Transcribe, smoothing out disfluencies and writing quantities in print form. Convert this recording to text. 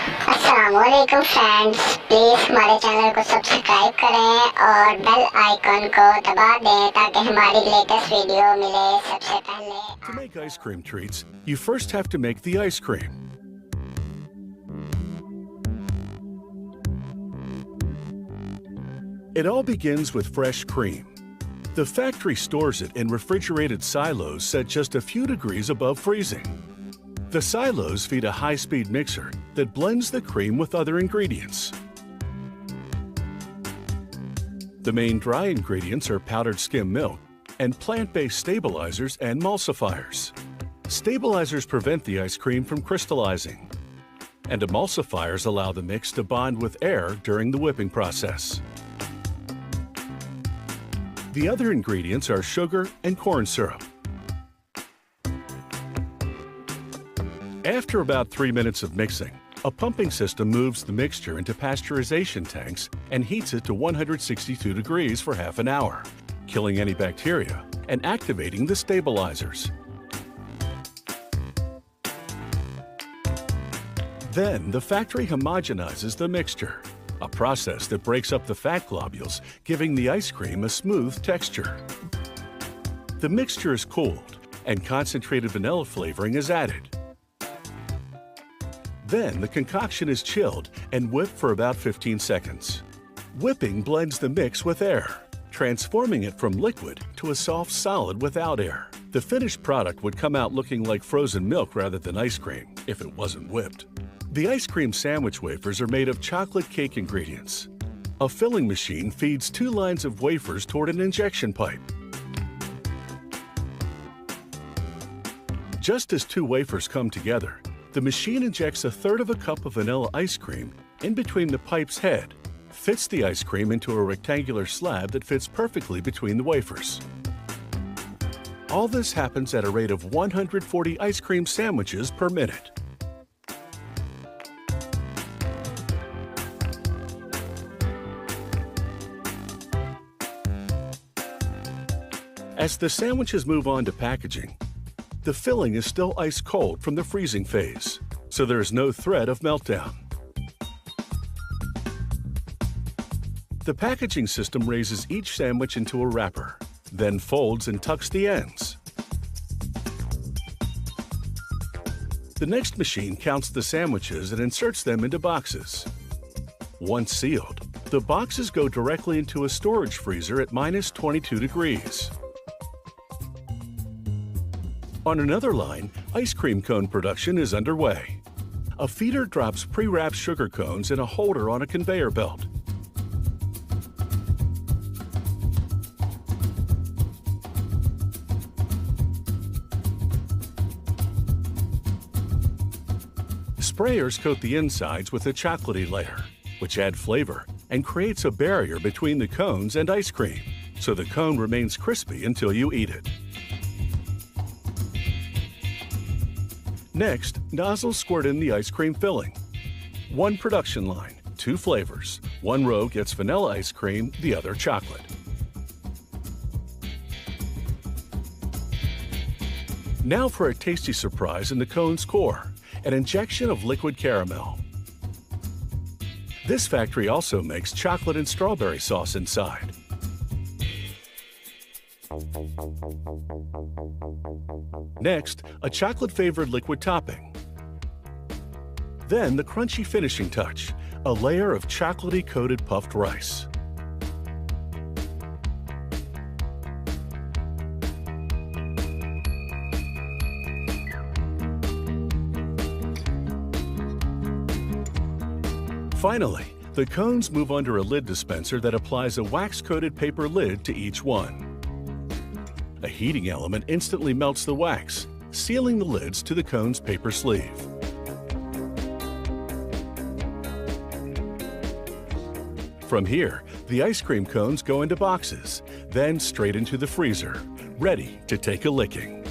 अस्सलामुअलैकुम friends, please हमारे channel को सब्सक्राइब करें और बेल आइकन को दबा दें ताकि हमारी लेटेस्ट वीडियो मिले सबसे पहले। To make ice cream treats, you first have to make the ice cream. It all begins with fresh cream. The factory stores it in refrigerated silos set just a few degrees above freezing. The silos feed a high-speed mixer that blends the cream with other ingredients. The main dry ingredients are powdered skim milk and plant-based stabilizers and emulsifiers. Stabilizers prevent the ice cream from crystallizing, and emulsifiers allow the mix to bond with air during the whipping process. The other ingredients are sugar and corn syrup. After about 3 minutes of mixing, a pumping system moves the mixture into pasteurization tanks and heats it to 162 degrees for half an hour, killing any bacteria and activating the stabilizers. Then the factory homogenizes the mixture, a process that breaks up the fat globules, giving the ice cream a smooth texture. The mixture is cooled and concentrated vanilla flavoring is added. Then the concoction is chilled and whipped for about 15 seconds. Whipping blends the mix with air, transforming it from liquid to a soft solid without air. The finished product would come out looking like frozen milk rather than ice cream if it wasn't whipped. The ice cream sandwich wafers are made of chocolate cake ingredients. A filling machine feeds 2 lines of wafers toward an injection pipe. Just as 2 wafers come together, the machine injects 1/3 of a cup of vanilla ice cream in between the pipe's head, fits the ice cream into a rectangular slab that fits perfectly between the wafers. All this happens at a rate of 140 ice cream sandwiches per minute. As the sandwiches move on to packaging, the filling is still ice cold from the freezing phase, so there is no threat of meltdown. The packaging system raises each sandwich into a wrapper, then folds and tucks the ends. The next machine counts the sandwiches and inserts them into boxes. Once sealed, the boxes go directly into a storage freezer at -22 degrees. On another line, ice cream cone production is underway. A feeder drops pre-wrapped sugar cones in a holder on a conveyor belt. Sprayers coat the insides with a chocolatey layer, which add flavor and creates a barrier between the cones and ice cream, so the cone remains crispy until you eat it. Next, nozzles squirt in the ice cream filling. 1 production line, 2 flavors. 1 row gets vanilla ice cream, the other chocolate. Now for a tasty surprise in the cone's core, an injection of liquid caramel. This factory also makes chocolate and strawberry sauce inside. Next, a chocolate-flavored liquid topping. Then the crunchy finishing touch, a layer of chocolatey-coated puffed rice. Finally, the cones move under a lid dispenser that applies a wax-coated paper lid to each one. A heating element instantly melts the wax, sealing the lids to the cone's paper sleeve. From here, the ice cream cones go into boxes, then straight into the freezer, ready to take a licking.